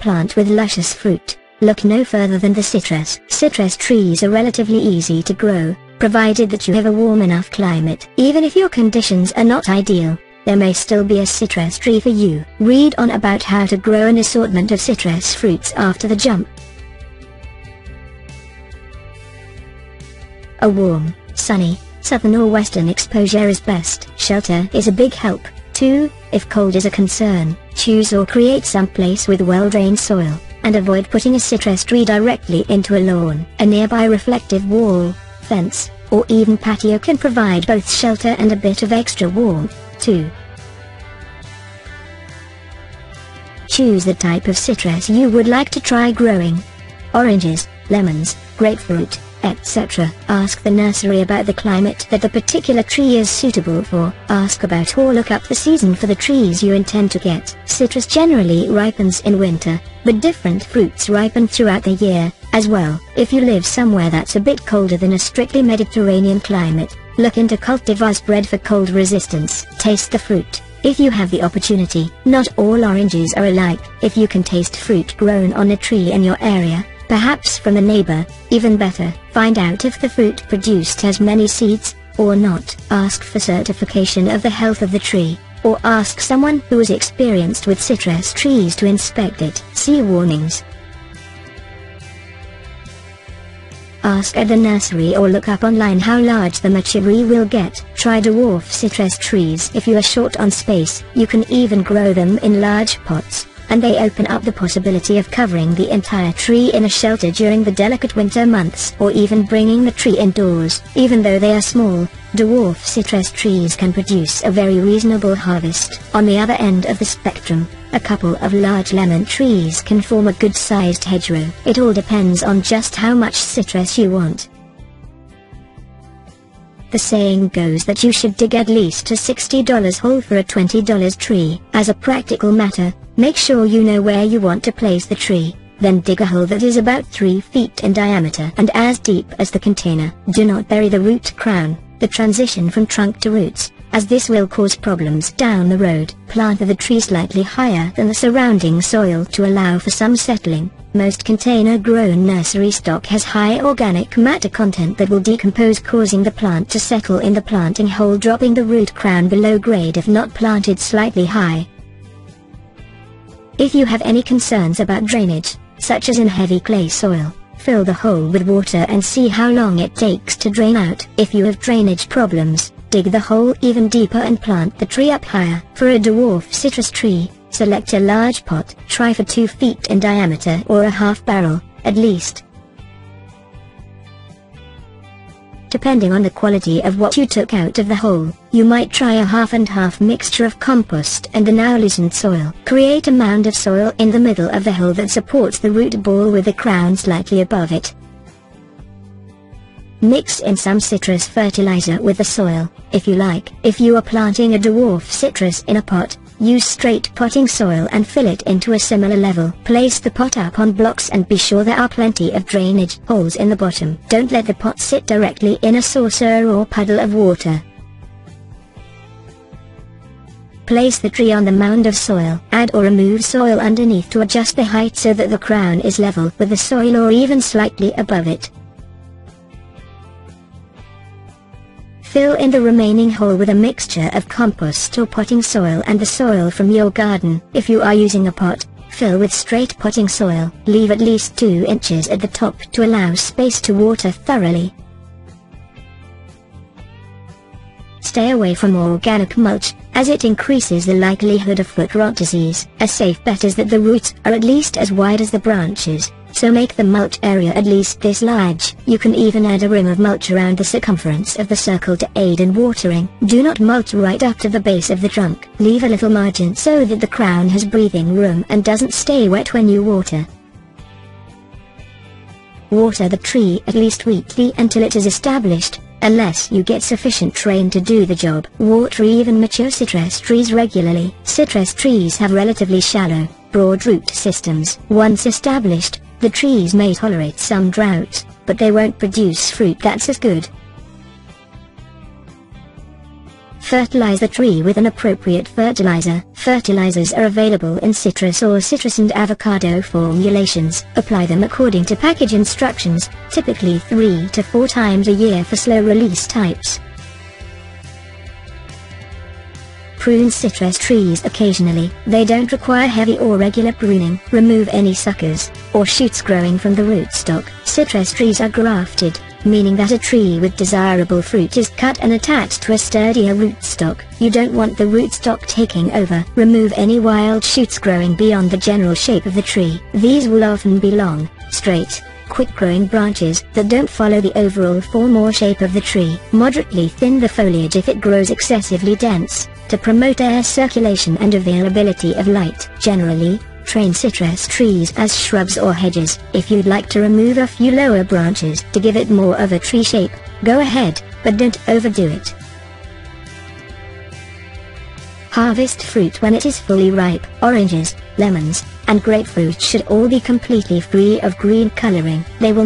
plant with luscious fruit, look no further than the citrus. Citrus trees are relatively easy to grow, provided that you have a warm enough climate. Even if your conditions are not ideal, there may still be a citrus tree for you. Read on about how to grow an assortment of citrus fruits after the jump. A warm, sunny, southern or western exposure is best. Shelter is a big help, too. If cold is a concern, choose or create some place with well-drained soil, and avoid putting a citrus tree directly into a lawn. A nearby reflective wall, fence, or even patio can provide both shelter and a bit of extra warmth, too. Choose the type of citrus you would like to try growing. Oranges, lemons, grapefruit, etc. Ask the nursery about the climate that the particular tree is suitable for. Ask about or look up the season for the trees you intend to get. Citrus generally ripens in winter, but different fruits ripen throughout the year, as well. If you live somewhere that's a bit colder than a strictly Mediterranean climate, look into cultivars bred for cold resistance. Taste the fruit, if you have the opportunity. Not all oranges are alike. If you can taste fruit grown on a tree in your area, perhaps from a neighbor, even better. Find out if the fruit produced has many seeds, or not. Ask for certification of the health of the tree, or ask someone who is experienced with citrus trees to inspect it. See warnings. Ask at the nursery or look up online how large the mature tree will get. Try dwarf citrus trees. If you are short on space, you can even grow them in large pots, and they open up the possibility of covering the entire tree in a shelter during the delicate winter months, or even bringing the tree indoors. Even though they are small, dwarf citrus trees can produce a very reasonable harvest. On the other end of the spectrum, a couple of large lemon trees can form a good-sized hedgerow. It all depends on just how much citrus you want. The saying goes that you should dig at least a $60 hole for a $20 tree. As a practical matter, make sure you know where you want to place the tree, then dig a hole that is about 3 feet in diameter and as deep as the container. Do not bury the root crown, the transition from trunk to roots, as this will cause problems down the road. Plant the tree slightly higher than the surrounding soil to allow for some settling. Most container-grown nursery stock has high organic matter content that will decompose, causing the plant to settle in the planting hole, dropping the root crown below grade if not planted slightly high. If you have any concerns about drainage, such as in heavy clay soil, fill the hole with water and see how long it takes to drain out. If you have drainage problems, dig the hole even deeper and plant the tree up higher. For a dwarf citrus tree, select a large pot. Try for 2 feet in diameter or a half barrel, at least. Depending on the quality of what you took out of the hole, you might try a half and half mixture of compost and the now loosened soil. Create a mound of soil in the middle of the hole that supports the root ball with the crown slightly above it. Mix in some citrus fertilizer with the soil, if you like. If you are planting a dwarf citrus in a pot, use straight potting soil and fill it into a similar level. Place the pot up on blocks and be sure there are plenty of drainage holes in the bottom. Don't let the pot sit directly in a saucer or puddle of water. Place the tree on the mound of soil. Add or remove soil underneath to adjust the height so that the crown is level with the soil or even slightly above it. Fill in the remaining hole with a mixture of compost or potting soil and the soil from your garden. If you are using a pot, fill with straight potting soil. Leave at least 2 inches at the top to allow space to water thoroughly. Stay away from organic mulch, as it increases the likelihood of foot rot disease. A safe bet is that the roots are at least as wide as the branches, so make the mulch area at least this large. You can even add a rim of mulch around the circumference of the circle to aid in watering. Do not mulch right up to the base of the trunk. Leave a little margin so that the crown has breathing room and doesn't stay wet when you water. Water the tree at least weekly until it is established, unless you get sufficient rain to do the job. Water even mature citrus trees regularly. Citrus trees have relatively shallow, broad root systems. Once established, the trees may tolerate some drought, but they won't produce fruit that's as good. Fertilize the tree with an appropriate fertilizer. Fertilizers are available in citrus or citrus and avocado formulations. Apply them according to package instructions, typically 3 to 4 times a year for slow release types. Prune citrus trees occasionally. They don't require heavy or regular pruning. Remove any suckers or shoots growing from the rootstock. Citrus trees are grafted, meaning that a tree with desirable fruit is cut and attached to a sturdier rootstock. You don't want the rootstock taking over. Remove any wild shoots growing beyond the general shape of the tree. These will often be long, straight, quick-growing branches that don't follow the overall form or shape of the tree. Moderately thin the foliage if it grows excessively dense, to promote air circulation and availability of light. Generally, train citrus trees as shrubs or hedges. If you'd like to remove a few lower branches to give it more of a tree shape, go ahead, but don't overdo it. Harvest fruit when it is fully ripe. Oranges, lemons, and grapefruit should all be completely free of green coloring. They will